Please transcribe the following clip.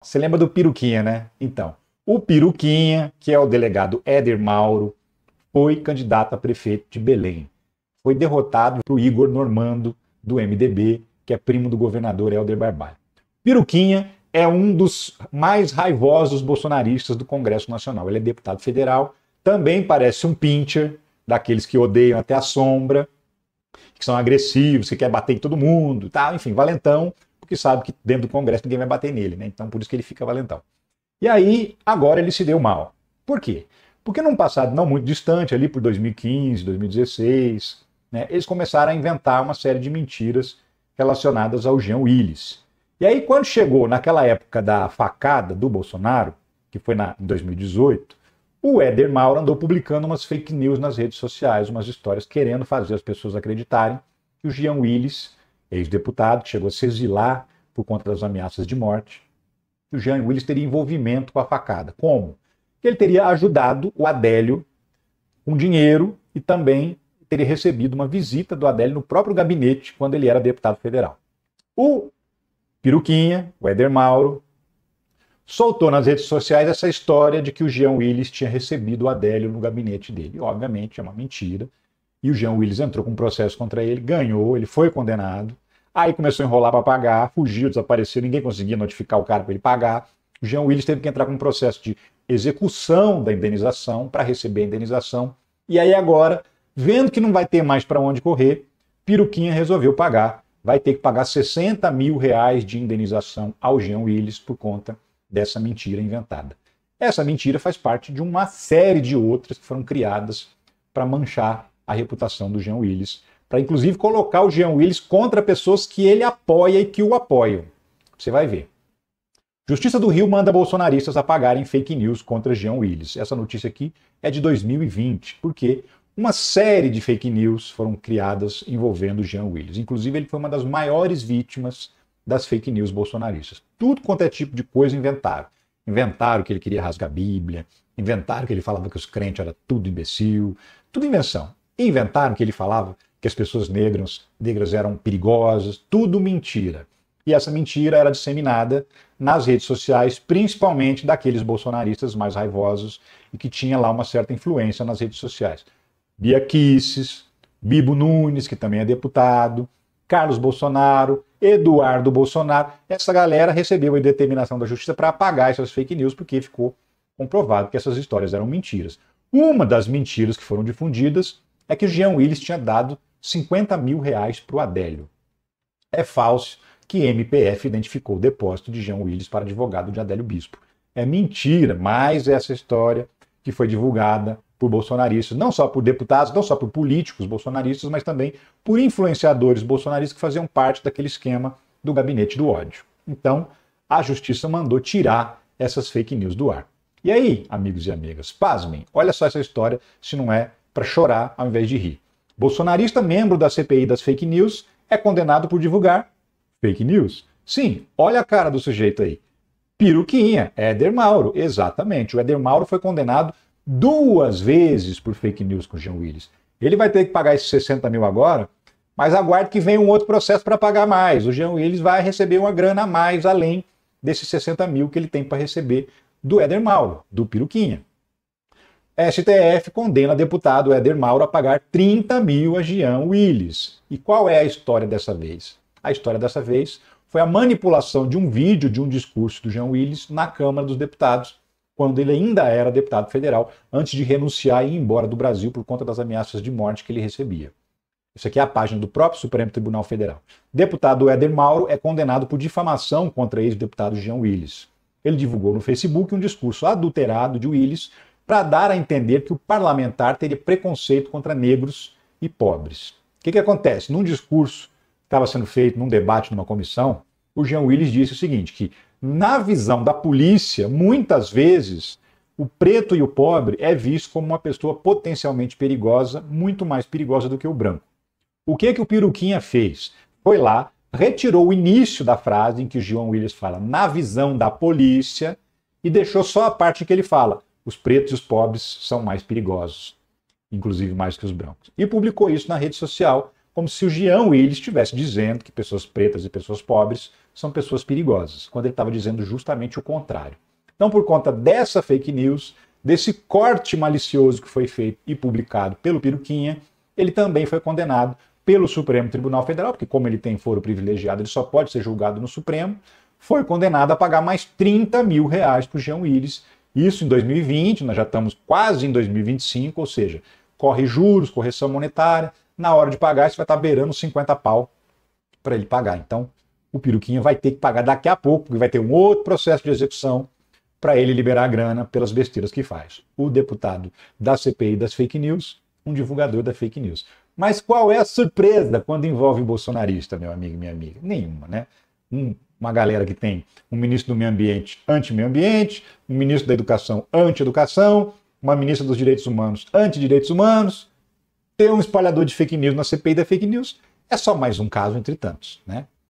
Você lembra do Peruquinha, né? Então, o Peruquinha, que é o delegado Éder Mauro, foi candidato a prefeito de Belém. Foi derrotado por Igor Normando, do MDB, que é primo do governador Helder Barbalho. Peruquinha é um dos mais raivosos bolsonaristas do Congresso Nacional. Ele é deputado federal, também parece um pincher, daqueles que odeiam até a sombra, que são agressivos, que quer bater em todo mundo, tá? Enfim, valentão, porque sabe que dentro do Congresso ninguém vai bater nele, né? Então por isso que ele fica valentão. E aí, agora ele se deu mal. Por quê? Porque num passado não muito distante, ali por 2015, 2016, né, eles começaram a inventar uma série de mentiras relacionadas ao Jean Willis. E aí, quando chegou naquela época da facada do Bolsonaro, que foi em 2018, o Éder Mauro andou publicando umas fake news nas redes sociais, umas histórias querendo fazer as pessoas acreditarem que o Jean Willis, ex-deputado, que chegou a se exilar por conta das ameaças de morte, que o Jean Willis teria envolvimento com a facada. Como? Que ele teria ajudado o Adélio com dinheiro e também teria recebido uma visita do Adélio no próprio gabinete quando ele era deputado federal. O Peruquinha, o Éder Mauro, soltou nas redes sociais essa história de que o Jean Willis tinha recebido o Adélio no gabinete dele. E, obviamente, é uma mentira. E o Jean Willis entrou com um processo contra ele, ganhou, ele foi condenado. Aí começou a enrolar para pagar, fugiu, desapareceu, ninguém conseguia notificar o cara para ele pagar. O Jean Willis teve que entrar com um processo de execução da indenização para receber a indenização. E aí agora, vendo que não vai ter mais para onde correr, Peruquinha resolveu pagar. Vai ter que pagar 60 mil reais de indenização ao Jean Willis por conta dessa mentira inventada. Essa mentira faz parte de uma série de outras que foram criadas para manchar a reputação do Jean Willis, para inclusive colocar o Jean Willis contra pessoas que ele apoia e que o apoiam. Você vai ver. Justiça do Rio manda bolsonaristas apagarem fake news contra Jean Willis. Essa notícia aqui é de 2020, porque uma série de fake news foram criadas envolvendo Jean Willis. Inclusive, ele foi uma das maiores vítimas das fake news bolsonaristas. Tudo quanto é tipo de coisa inventaram. Inventaram que ele queria rasgar a Bíblia, inventaram que ele falava que os crentes eram tudo imbecil, tudo invenção. E inventaram que ele falava que as pessoas negras eram perigosas, tudo mentira. E essa mentira era disseminada nas redes sociais, principalmente daqueles bolsonaristas mais raivosos e que tinha lá uma certa influência nas redes sociais. Bia Kicis, Bibo Nunes, que também é deputado, Carlos Bolsonaro, Eduardo Bolsonaro. Essa galera recebeu a determinação da justiça para apagar essas fake news, porque ficou comprovado que essas histórias eram mentiras. Uma das mentiras que foram difundidas é que o Jean Willis tinha dado 50 mil reais para o Adélio. É falso que MPF identificou o depósito de Jean Willis para advogado de Adélio Bispo. É mentira, mas essa história que foi divulgada por bolsonaristas, não só por deputados, não só por políticos bolsonaristas, mas também por influenciadores bolsonaristas que faziam parte daquele esquema do gabinete do ódio. Então, a justiça mandou tirar essas fake news do ar. E aí, amigos e amigas, pasmem, olha só essa história, se não é para chorar ao invés de rir. Bolsonarista, membro da CPI das fake news, é condenado por divulgar fake news. Sim, olha a cara do sujeito aí. Peruquinha, Éder Mauro, exatamente. O Éder Mauro foi condenado 2 vezes por fake news com o Jean Willis. Ele vai ter que pagar esses 60 mil agora, mas aguarde que venha um outro processo para pagar mais. O Jean Willis vai receber uma grana a mais, além desses 60 mil que ele tem para receber do Éder Mauro, do Peruquinha. STF condena deputado Éder Mauro a pagar 30 mil a Jean Willis. E qual é a história dessa vez? A história dessa vez foi a manipulação de um vídeo de um discurso do Jean Willis na Câmara dos Deputados, quando ele ainda era deputado federal, antes de renunciar e ir embora do Brasil por conta das ameaças de morte que ele recebia. Isso aqui é a página do próprio Supremo Tribunal Federal. Deputado Éder Mauro é condenado por difamação contra ex-deputado Jean Willis. Ele divulgou no Facebook um discurso adulterado de Willis para dar a entender que o parlamentar teria preconceito contra negros e pobres. O que acontece? Num discurso que estava sendo feito num debate numa comissão, o Jean Willis disse o seguinte, que na visão da polícia, muitas vezes, o preto e o pobre é visto como uma pessoa potencialmente perigosa, muito mais perigosa do que o branco. O que o Peruquinha fez? Foi lá, retirou o início da frase em que o Jean Willis fala na visão da polícia e deixou só a parte em que ele fala os pretos e os pobres são mais perigosos, inclusive mais que os brancos. E publicou isso na rede social, como se o Jean Willis estivesse dizendo que pessoas pretas e pessoas pobres são pessoas perigosas, quando ele estava dizendo justamente o contrário. Então, por conta dessa fake news, desse corte malicioso que foi feito e publicado pelo Peruquinha, ele também foi condenado pelo Supremo Tribunal Federal, porque como ele tem foro privilegiado, ele só pode ser julgado no Supremo, foi condenado a pagar mais 30 mil reais para o Jean Willis. Isso em 2020, nós já estamos quase em 2025, ou seja, corre juros, correção monetária, na hora de pagar isso vai estar beirando 50 pau para ele pagar. Então, o Peruquinha vai ter que pagar daqui a pouco, porque vai ter um outro processo de execução para ele liberar a grana pelas besteiras que faz. O deputado da CPI das fake news, um divulgador da fake news. Mas qual é a surpresa quando envolve bolsonarista, meu amigo e minha amiga? Nenhuma, né? Uma galera que tem um ministro do meio ambiente anti-meio ambiente, um ministro da educação anti-educação, uma ministra dos direitos humanos anti-direitos humanos, ter um espalhador de fake news na CPI da fake news é só mais um caso entre tantos, né?